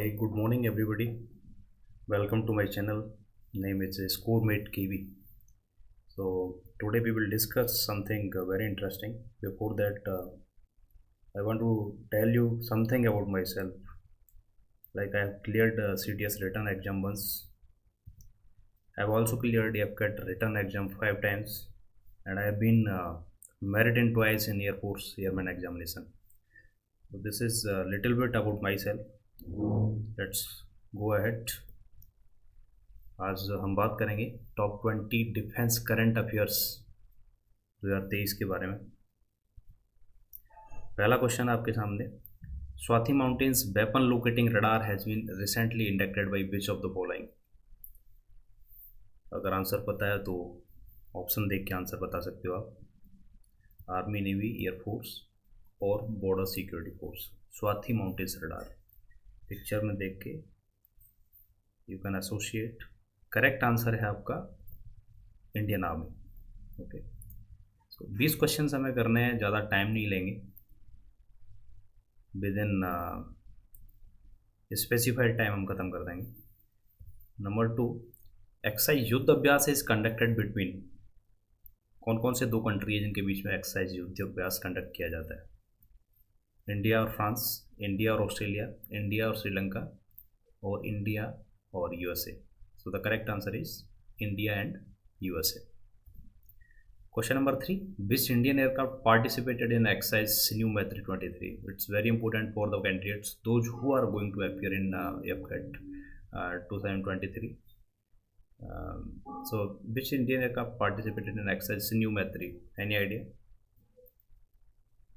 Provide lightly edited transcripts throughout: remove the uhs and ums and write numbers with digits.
Very good morning, everybody. Welcome to my channel. Name is ScoreMate KV. So today we will discuss something very interesting. Before that, I want to tell you something about myself. Like I have cleared CTS written exam once. I have also cleared FCAT written exam 5 times, and I have been married in twice in Air Force Airman examination. So this is a little bit about myself. Let's go ahead. आज हम बात करेंगे top 20 defence current affairs 2023 के बारे में। पहला question आपके सामने, Swathi mountains weapon locating radar has been recently inducted by which of the following. अगर आंसर पता है तो ऑप्शन देख के आंसर बता सकते हो आप। आर्मी, नेवी, एयरफोर्स और border security force. Swati mountains radar picture में देख के you can associate. Correct answer है आपका इंडियन आर्मी। ओके, सो 20 क्वेश्चंस हमें करने हैं, ज़्यादा टाइम नहीं लेंगे। विद इन स्पेसिफाइड टाइम हम ख़त्म कर देंगे। नंबर 2, एक्साइज युद्ध अभ्यास इज कंडक्टेड बिटवीन। कौन कौन से दो कंट्री है जिनके बीच में एक्साइज युद्ध अभ्यास कंडक्ट किया जाता है? इंडिया और फ्रांस, इंडिया और ऑस्ट्रेलिया, इंडिया और श्रीलंका, और इंडिया और USA. So the correct answer is India and USA. Question number 3, which Indian aircraft participated in exercise Sinew Maitri 23? It's very important for the candidates, those who are going to appear in FCAT 2023. So which Indian aircraft participated in exercise Sinew Maitri? Any idea?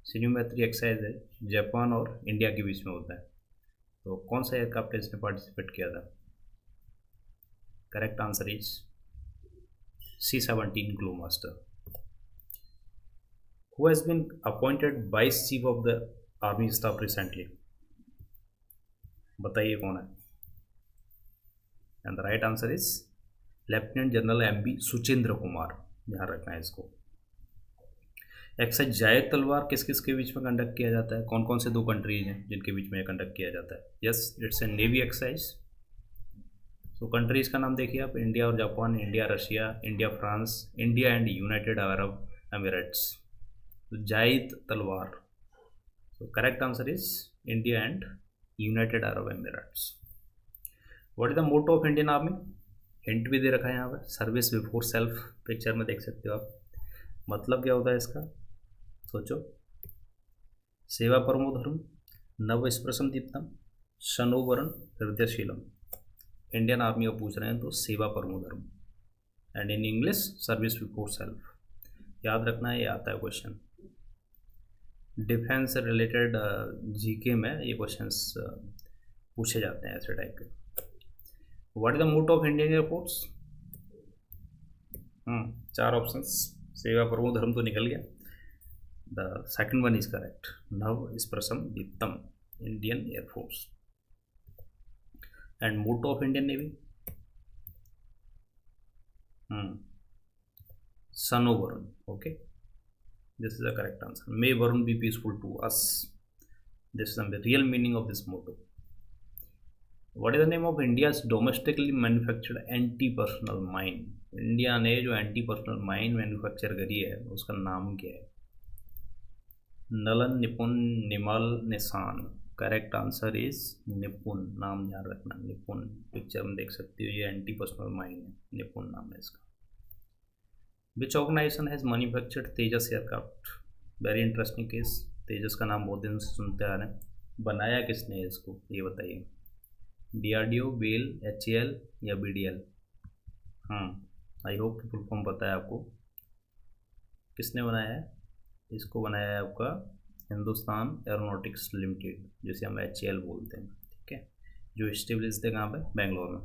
Sinew Maitri exercise है, Japan और India के बीच में होता है। तो कौन सा एयरक्राफ्ट है इसने पार्टिसिपेट किया था? Correct answer is C-17 Glowmaster. Who has been appointed Vice Chief of the Army Staff recently? बताइए कौन है? And the right answer is Lieutenant General M.B. Suchendra Kumar. ध्यान रखना है इसको। एक्साइज जायद तलवार किस किस के बीच में कंडक्ट किया जाता है? कौन कौन से दो कंट्रीज हैं जिनके बीच में कंडक्ट किया जाता है? Yes, it's a navy exercise. तो कंट्रीज का नाम देखिए आप, इंडिया और Japan, India Russia, India France, India and United Arab Emirates. तो जायद तलवार। तो correct answer is India and United Arab Emirates. What is the motto of Indian army? Hint भी दे रखा है यहाँ पर, सर्विस बिफोर सेल्फ। पिक्चर में देख सकते हो आप। मतलब क्या होता है इसका? सोचो। सेवा परमो धर्म, नव स्पर्शम दीप्तम, शनोवरण, हृदयशीलम। इंडियन आर्मी को पूछ रहे हैं तो सेवा परमो धर्म। And in English service before self. याद रखना है, ये आता है क्वेश्चन डिफेंस से रिलेटेड। जीके में ये क्वेश्चंस पूछे जाते हैं ऐसे टाइप के। What is the motto of Indian Air Force? 4 options. सेवा परमो धर्म तो निकल गया। The second one is correct, नव स्पर्शम दीप्तम, Indian Air Force. And motto of Indian Navy? सन ओ वरुण। Okay, this is the correct answer. May Varun be peaceful to us. This is the real meaning of this motto. What is the name of India's domestically manufactured anti personal mine? India ने जो anti personal mine manufacture करी है उसका नाम क्या है? नलन, निपुण, निमल, निशान। करेक्ट आंसर इज निपुण। नाम ध्यान रखना, निपुण। पिक्चर में देख सकते हो, ये एंटी पर्सनल माइन है, निपुण नाम है इसका। Which organisation has manufactured Tejas aircraft? Very interesting case. Tejas का नाम बहुत दिन से सुनते आ रहे हैं। बनाया किसने है इसको, ये बताइए। DRDO, बेल, HAL या BDL? आई होप कि फुल फॉर्म पता है आपको। किसने बनाया है इसको? बनाया है आपका हिंदुस्तान एरोनॉटिक्स लिमिटेड, जिसे हम HAL बोलते हैं। ठीक है, जो स्टेब्लिश थे कहाँ पे? बेंगलोर में।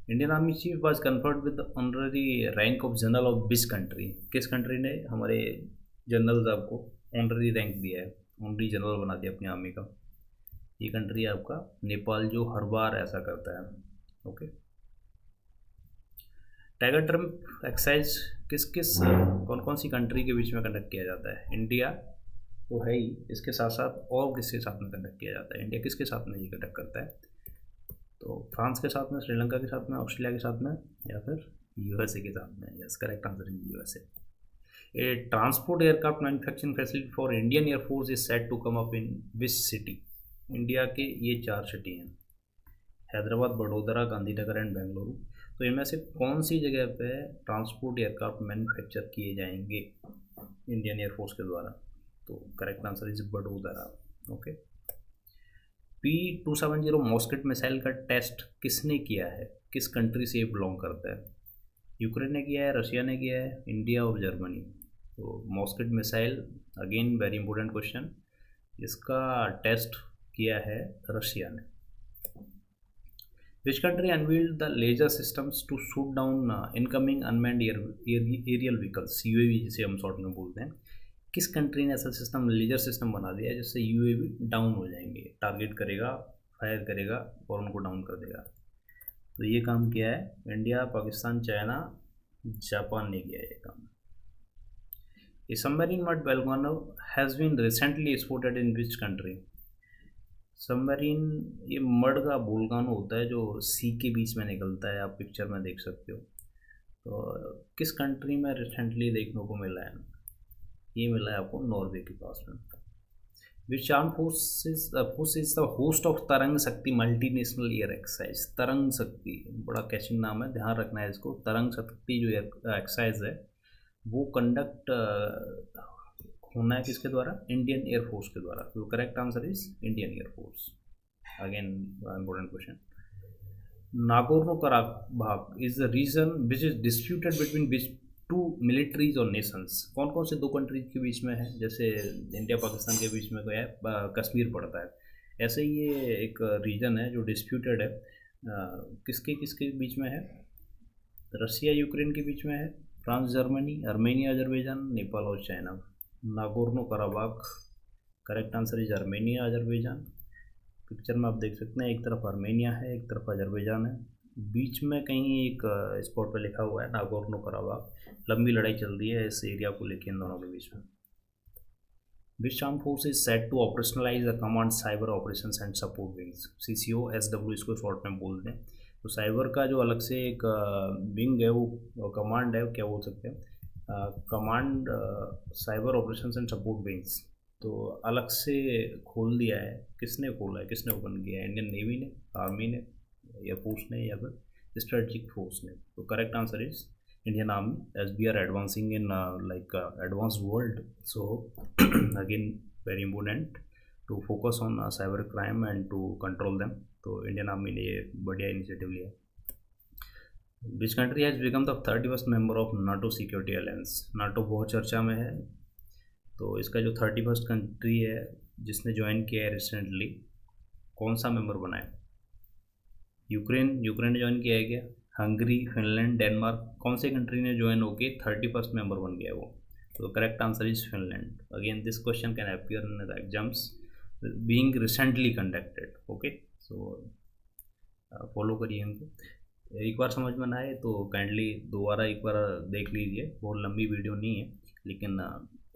Indian army chief was conferred with honorary rank of general of which country? किस कंट्री ने हमारे जनरल साहब को ऑनररी रैंक दिया है, ऑनररी जनरल बना दिया अपनी आर्मी का? ये कंट्री है आपका नेपाल, जो हर बार ऐसा करता है। ओके, टाइगर ट्रम्प एक्साइज किस किस कौन कौन सी कंट्री के बीच में कंडक्ट किया जाता है? इंडिया, तो है ही, इसके साथ साथ और किसके साथ में कंडक्ट किया जाता है, इंडिया किसके साथ में ये कंडक्ट करता है, तो फ्रांस के साथ में, श्रीलंका के साथ में, ऑस्ट्रेलिया के साथ में, या फिर यूएसए के साथ में। Yes, correct answer is USA. A transport aircraft manufacturing facility for Indian air force is set to come up in which city. India के ये 4 सिटी हैं, हैदराबाद, बड़ोदरा, गांधीनगर एंड बेंगलुरु। तो इनमें से कौन सी जगह पे ट्रांसपोर्ट एयरक्राफ्ट मैन्युफैक्चर किए जाएंगे इंडियन एयरफोर्स के द्वारा, तो correct answer is Vadodara. Okay. P270 Moskit missile का टेस्ट किसने किया है, किस कंट्री से ये बिलोंग करता है, यूक्रेन ने किया है, रशिया ने किया है, इंडिया और जर्मनी। तो Moskit missile again very important question, इसका टेस्ट किया है रशिया ने। Which country unveiled the laser systems to shoot down incoming unmanned aerial vehicles, UAV जिसे हम शॉर्ट में बोलते हैं। किस कंट्री ने ऐसा सिस्टम, लेजर सिस्टम बना दिया है जिससे यूएवी डाउन हो जाएंगे, टारगेट करेगा, फायर करेगा और उनको डाउन कर देगा। तो ये काम किया है इंडिया, पाकिस्तान, चाइना, जापान ने किया है ये काम। A submarine mud volcano has been recently spotted in which country. Submarine, ये मड का वोल्केनो होता है जो सी के बीच में निकलता है, आप पिक्चर में देख सकते हो। तो किस कंट्री में रिसेंटली देखने को मिला है, ये मिला है आपको नॉर्वे के पास में। Which arm force is the host of Tarang Shakti multinational air exercise. तरंग शक्ति बड़ा कैचिंग नाम है, ध्यान रखना है इसको। तरंग शक्ति जो एक्सरसाइज है वो कंडक्ट होना है किसके द्वारा, इंडियन एयरफोर्स के द्वारा। तो correct answer is Indian air force. Again important question. Nagorno Karabakh is the region which is disputed between which 2 militaries और नेशंस। कौन कौन से 2 कंट्रीज के बीच में है, जैसे इंडिया पाकिस्तान के बीच में गया है, कश्मीर पड़ता है। ऐसे ही ये एक रीजन है जो डिस्प्यूटेड है, किसके किसके बीच में है, रशिया यूक्रेन के बीच में है, France Germany, Armenia Azerbaijan, Nepal और China. Nagorno Karabakh, correct answer is Armenia Azerbaijan. Picture में आप देख सकते हैं, एक तरफ अर्मेनिया है, एक तरफ अजरबैजान है, बीच में कहीं एक स्पॉट पे लिखा हुआ है नागोर्नो कराबाख। लंबी लड़ाई चल रही है इस एरिया को लेकर इन दोनों के बीच में। Which arm force is set to operationalise the command cyber operations and support wings, CCOSW इसको शॉर्ट में बोलते हैं। तो साइबर का जो अलग से एक विंग है, वो कमांड है, क्या बोल सकते हैं, command cyber operations and support wings, तो अलग से खोल दिया है। किसने खोला है, किसने ओपन किया है, इंडियन नेवी ने, आर्मी ने, एयरफोर्स ने, या फिर स्ट्रेटेजिक फोर्स ने। तो correct answer is Indian army, as we are advancing in like advance world. So again very important to focus on cyber crime and to control them. तो Indian army ने ये बढ़िया initiative लिया। Which country has become the 31st member of NATO security alliance. NATO बहुत चर्चा में है, तो इसका जो 31st कंट्री है जिसने ज्वाइन किया है रिसेंटली, कौन सा मेंबर बना है, यूक्रेन ने ज्वाइन किया है क्या, हंगरी, फिनलैंड, डेनमार्क, कौन से कंट्री ने ज्वाइन होके 31st मेंबर बन गया है वो। तो correct answer is Finland. Again this question can appear in the exams being recently conducted. Okay, so follow करिए इनको। एक बार समझ में ना आए तो काइंडली दोबारा एक बार देख लीजिए, बहुत लंबी वीडियो नहीं है, लेकिन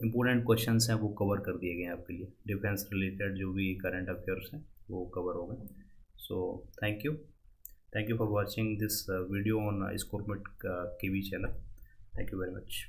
इंपॉर्टेंट क्वेश्चंस हैं वो कवर कर दिए गए हैं आपके लिए। डिफेंस रिलेटेड जो भी करंट अफेयर्स हैं वो कवर हो गए। So thank you for watching this video on Scoremate KV channel. Thank you very much.